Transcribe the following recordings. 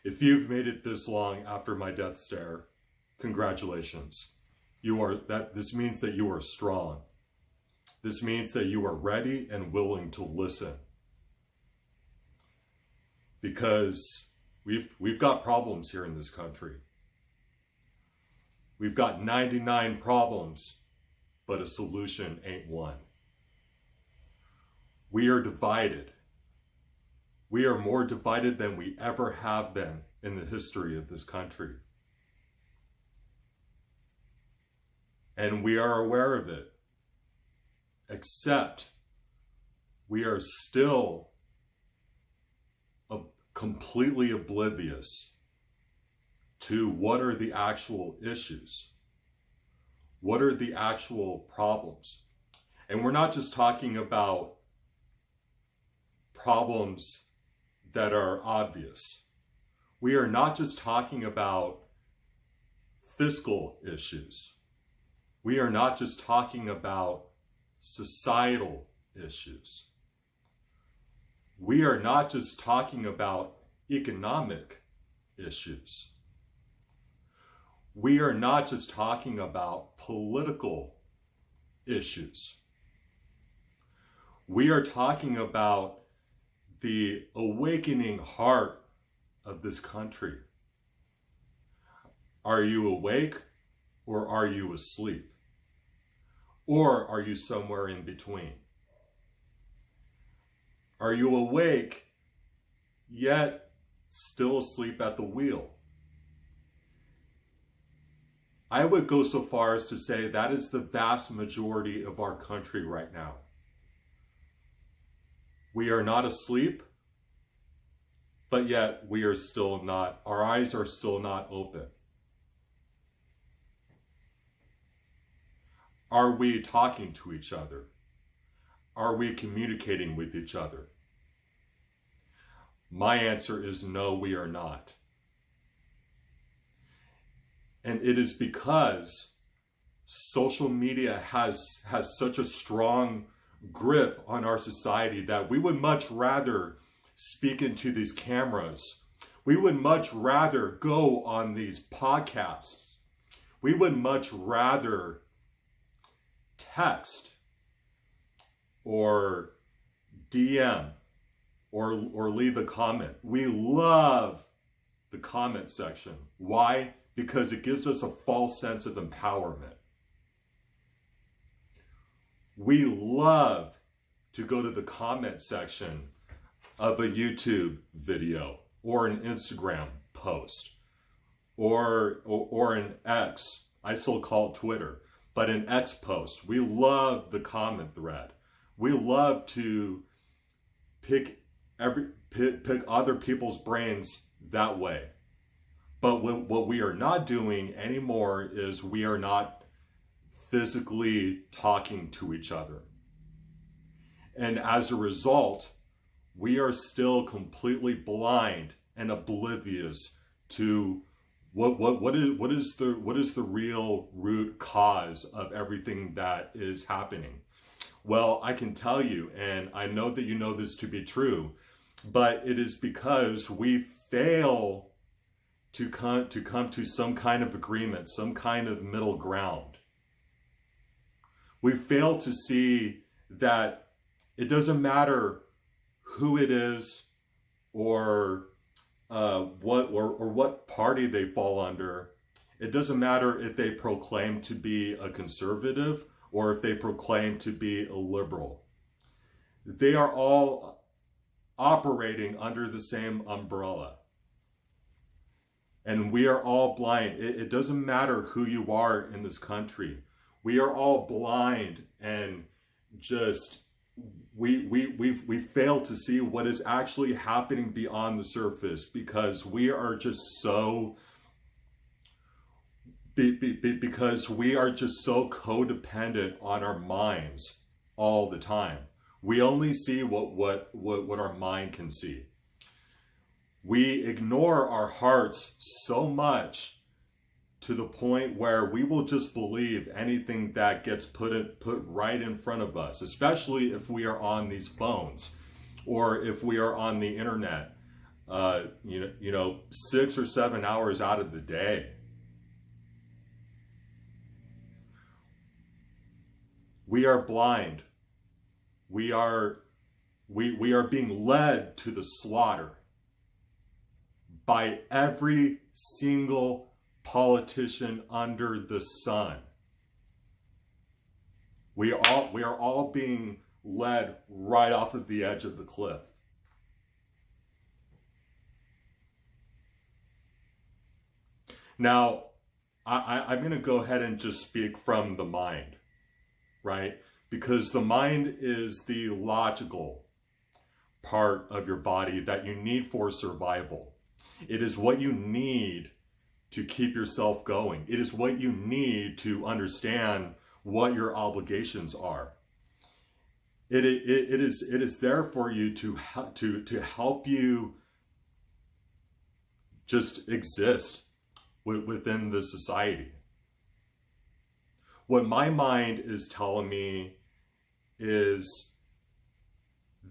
If you've made it this long after my death stare, congratulations. This means that you are strong. This means that you are ready and willing to listen. Because we've got problems here in this country. We've got 99 problems, but a solution ain't one. We are divided. We are more divided than we ever have been in the history of this country. And we are aware of it. Except we are still completely oblivious to what are the actual issues. What are the actual problems? And we're not just talking about problems that are obvious. We are not just talking about fiscal issues. We are not just talking about societal issues. We are not just talking about economic issues. We are not just talking about political issues. We are talking about the awakening heart of this country. Are you awake or are you asleep? Or are you somewhere in between? Are you awake yet still asleep at the wheel? I would go so far as to say that is the vast majority of our country right now. We are not asleep, but yet we are still not, our eyes are still not open. Are we talking to each other? Are we communicating with each other? My answer is no, we are not. And it is because social media has such a strong grip on our society that we would much rather speak into these cameras. We would much rather go on these podcasts. We would much rather text or DM or leave a comment. We love the comment section. Why? Because it gives us a false sense of empowerment. We love to go to the comment section of a YouTube video or an Instagram post or an X. I still call it Twitter, but an X post. We love the comment thread. We love to pick other people's brains that way. But what we are not doing anymore is we are not physically talking to each other. And as a result, we are still completely blind and oblivious to what is the real root cause of everything that is happening. Well, I can tell you, and I know that you know this to be true, but it is because we fail to come to some kind of agreement, some kind of middle ground. We fail to see that it doesn't matter who it is or what party they fall under. It doesn't matter if they proclaim to be a conservative or if they proclaim to be a liberal. They are all operating under the same umbrella. And we are all blind. It doesn't matter who you are in this country. We are all blind and just, we fail to see what is actually happening beyond the surface because we are just so, because we are just so codependent on our minds all the time. We only see what our mind can see. We ignore our hearts so much to the point where we will just believe anything that gets put right in front of us, especially if we are on these phones or if we are on the internet. 6 or 7 hours out of the day. We are blind. We are being led to the slaughter by every single politician under the sun. We are all being led right off of the edge of the cliff. Now, I'm going to go ahead and just speak from the mind, right? Because the mind is the logical part of your body that you need for survival. It is what you need to keep yourself going. It is what you need to understand what your obligations are. It is there for you to help you just exist within the society. What my mind is telling me is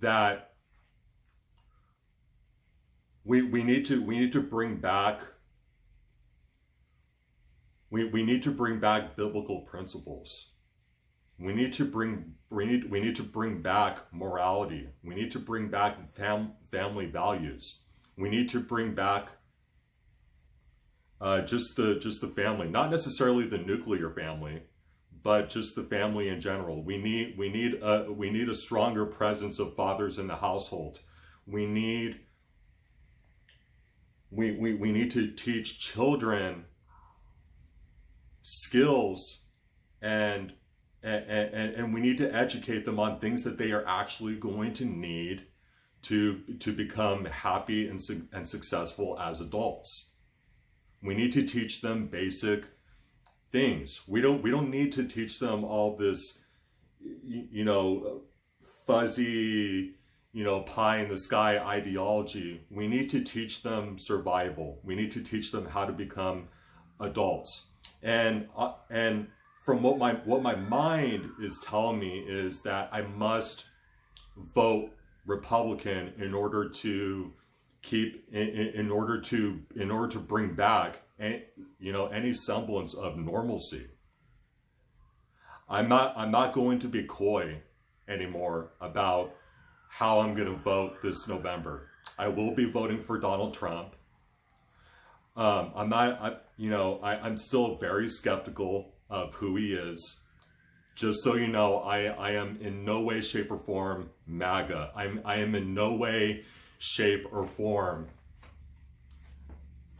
that we need to bring back biblical principles. We need to bring back morality. We need to bring back family values. We need to bring back just the family, not necessarily the nuclear family, but just the family in general. We need a stronger presence of fathers in the household. We need to teach children skills, and we need to educate them on things that they are actually going to need to become happy and successful as adults. We need to teach them basic things. We don't need to teach them all this, fuzzy, pie in the sky ideology. We need to teach them survival. We need to teach them how to become adults. And from what my mind is telling me is that I must vote Republican in order to in order to bring back any semblance of normalcy. I'm not going to be coy anymore about how I'm going to vote this November. I will be voting for Donald Trump. I'm still very skeptical of who he is. Just so you know, I am in no way, shape, or form MAGA. I am in no way, shape, or form.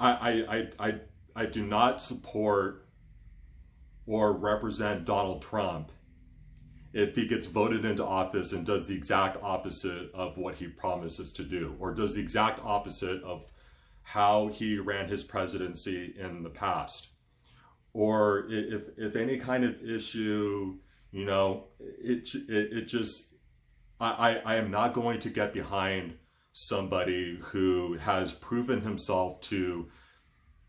I do not support or represent Donald Trump if he gets voted into office and does the exact opposite of what he promises to do, or does the exact opposite of how he ran his presidency in the past. Or if any kind of issue, I am not going to get behind somebody who has proven himself to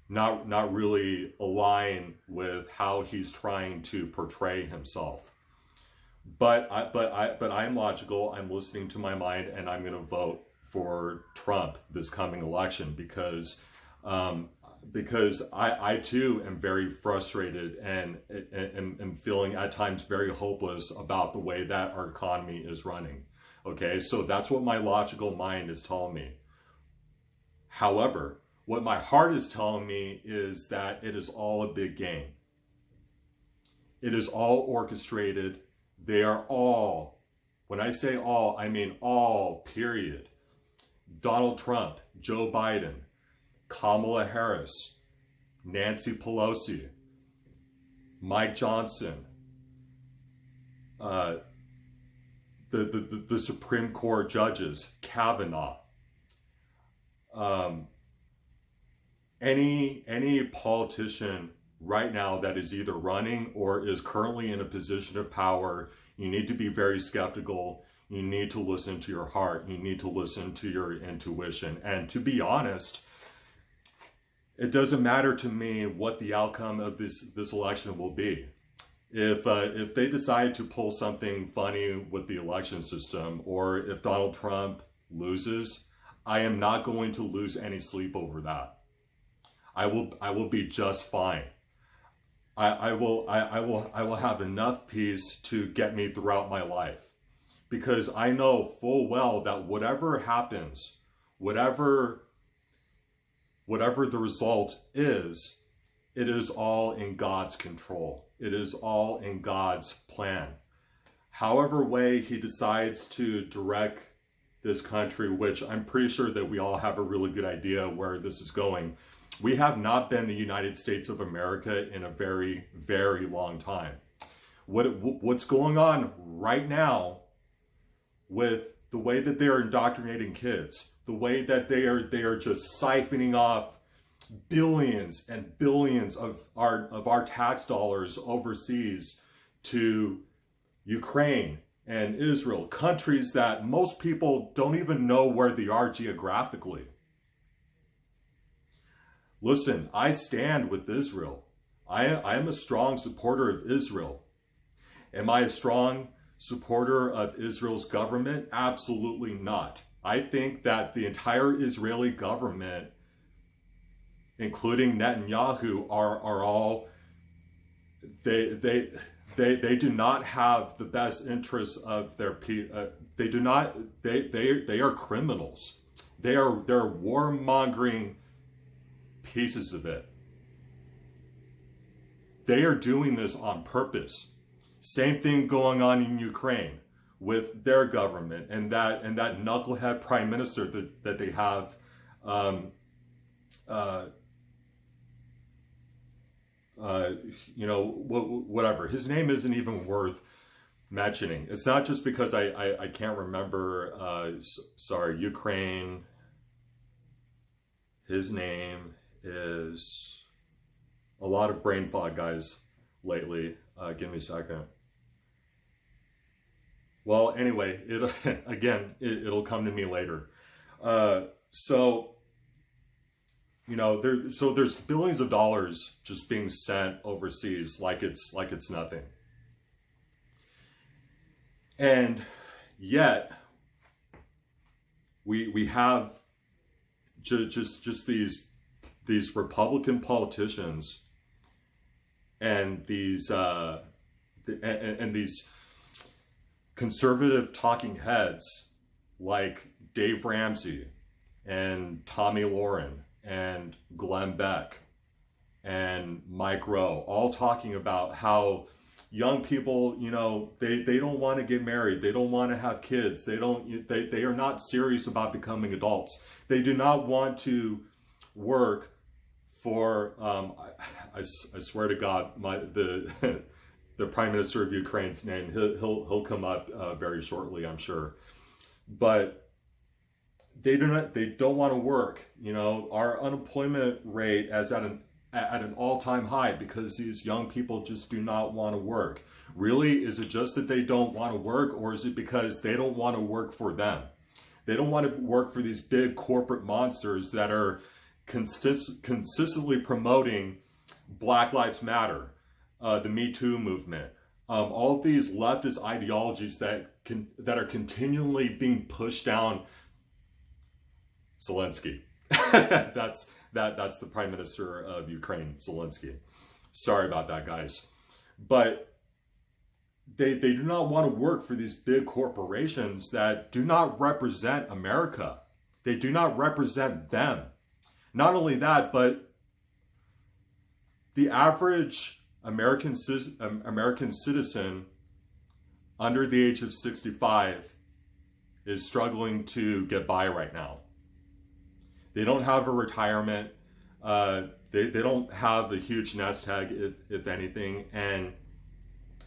not really align with how he's trying to portray himself. But I'm logical. I'm listening to my mind, and I'm going to vote for Trump this coming election because I too am very frustrated and am feeling at times very hopeless about the way that our economy is running. Okay, so that's what my logical mind is telling me. However, what my heart is telling me is that it is all a big game. It is all orchestrated. They are all, when I say all, I mean all, period. Donald Trump, Joe Biden, Kamala Harris, Nancy Pelosi, Mike Johnson, the Supreme Court judges, Kavanaugh, any politician right now that is either running or is currently in a position of power, you need to be very skeptical. You need to listen to your heart. You need to listen to your intuition. And to be honest, it doesn't matter to me what the outcome of this election will be. If they decide to pull something funny with the election system, or if Donald Trump loses, I am not going to lose any sleep over that. I will be just fine. I will have enough peace to get me throughout my life, because I know full well that whatever happens, whatever the result is, it is all in God's control. It is all in God's plan. However way he decides to direct this country, which I'm pretty sure that we all have a really good idea where this is going. We have not been the United States of America in a very, very long time. What's going on right now with the way that they are indoctrinating kids, the way that they are just siphoning off billions and billions of our tax dollars overseas to Ukraine and Israel, countries that most people don't even know where they are geographically. Listen, I stand with Israel. I am a strong supporter of Israel. Am I a strong supporter of Israel's government? Absolutely not. I think that the entire Israeli government, including Netanyahu, are all, they do not have the best interests of their people. They are criminals. They're warmongering pieces of it. They are doing this on purpose. Same thing going on in Ukraine with their government and that knucklehead prime minister that they have, whatever. His name isn't even worth mentioning. It's not just because I can't remember, Ukraine. His name is a lot of brain fog, guys, lately. Give me a second. Well, anyway, it'll come to me later. There's billions of dollars just being sent overseas like it's nothing. And yet we have just these Republican politicians and these conservative talking heads like Dave Ramsey and Tommy Lauren and Glenn Beck and Mike Rowe, all talking about how young people, they don't want to get married, they don't want to have kids, they are not serious about becoming adults, they do not want to work for I swear to God, the Prime Minister of Ukraine's name, he'll come up very shortly, I'm sure, but they don't want to work. Our unemployment rate is at an all-time high because these young people just do not want to work. Really, is it just that they don't want to work, or is it because they don't want to work for them? They don't want to work for these big corporate monsters that are consistently promoting Black Lives Matter, the Me Too movement, all of these leftist ideologies that are continually being pushed down Zelensky. That's the Prime Minister of Ukraine, Zelensky. Sorry about that, guys. But they do not want to work for these big corporations that do not represent America. They do not represent them. Not only that, but the average American citizen under the age of 65 is struggling to get by right now. They don't have a retirement. They don't have a huge nest egg, if anything, and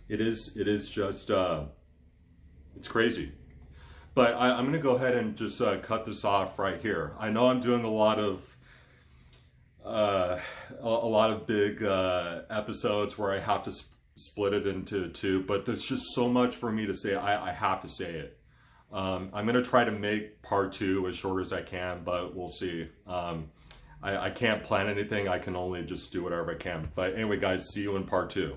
it is just it's crazy. But I'm going to go ahead and just cut this off right here. I know I'm doing a lot of big episodes where I have to split it into two, but there's just so much for me to say. I have to say it. I'm going to try to make part 2 as short as I can, but we'll see. I can't plan anything. I can only just do whatever I can. But anyway, guys, see you in part 2.